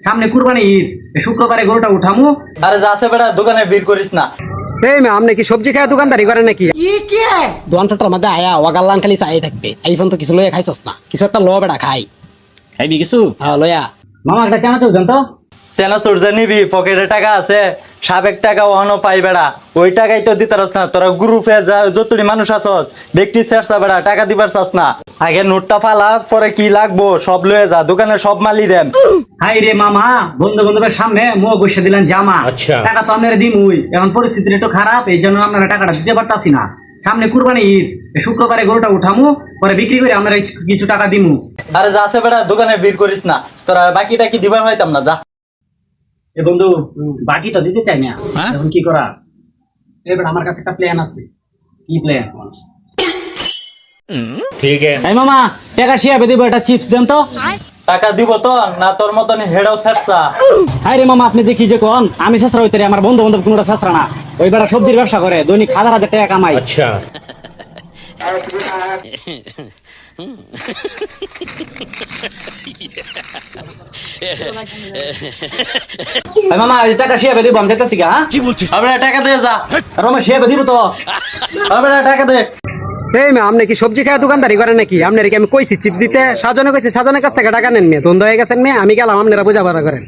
সামনে কুরবানি ঈদ, শুক্রবারে গরুটা উঠামু। আরে যা আছে বেটা দোকানে ভিড় করিস না। এই মা আপনি কি সবজি খায় দোকানদারি করেন নাকি? দোকানটার মধ্যে আয়া ওয়াগাল্লান খালি চাই থাকবে। আইফোন তো কিছু লয়ে খাইছস না, কিছু একটা ল বেটা খাই খাইবি কিছু? হ্যাঁ লয়া। মামা একটা চানাচুর দেন তো। সেনা সূর্য নিবি, পকেটে টাকা আছে, সাবেক টাকা ওহানো পাই বেড়া, ওই টাকাই তো দিতে পারস না। তোরা গ্রুপে যা যতটি মানুষ আছ ব্যক্তি শেরসা বেড়া, টাকা দিবার চাস না। আগে নোটটা ফালা, পরে কি লাগবো সব লয়ে যা, দোকানে সব মালি দেন। হাই রে মামা, বন্ধু বান্ধবের সামনে মুখ বসে দিলেন জামা। টাকা তো আপনারা দিমুই, এখন পরিস্থিতি একটু খারাপ, এই জন্য আপনারা টাকাটা দিতে পারতাছি না। সামনে কুরবানি ঈদ, শুক্রবারে গরুটা উঠামু, পরে বিক্রি করে আমরা কিছু টাকা দিমু। আরে যা আছে বেড়া দোকানে ভিড় করিস না, তোরা বাকিটা কি দিবার হইতাম না, যা। এ বন্ধু, বাকি তো দিতে চাই না, এখন কি করা? এবার আমার কাছে একটা প্ল্যান আছে। কি প্ল্যান? ठीक है। এই মামা, টাকা শিয়াবে দিব, একটা চিপস দেন তো। টাকা দিব তো না, তোর মতন হেডাও শেরসা। হাই রে মামা, আপনি যে কি যে কোন, আমি শেষরা হইতে আমার বন্ধু বান্ধব কোনোটা শেষরা না। ওই বেটা সবজির ব্যবসা করে, দৈনিক 1000 টাকা কামাই। अच्छा। এই মামা, এই টাকা শিয়াবে দিব, আমি যেতেছি গা। কি বলছিস? আরে টাকা দে যা। রমা শিয়াবে দিব তো। আরে টাকা দে। এই মা আপনি কি সবজি খায় দোকানদারি করেন নাকি? আপনার কি আমি কইছি চিপস দিতে? সাজনে কইছি, সাজনের কাছ থেকে টাকা নেন মেয়ে, দ্বন্দ্ব হয়ে গেছেন মেয়ে। আমি গেলাম, আপনারা বোঝাপড়া করেন।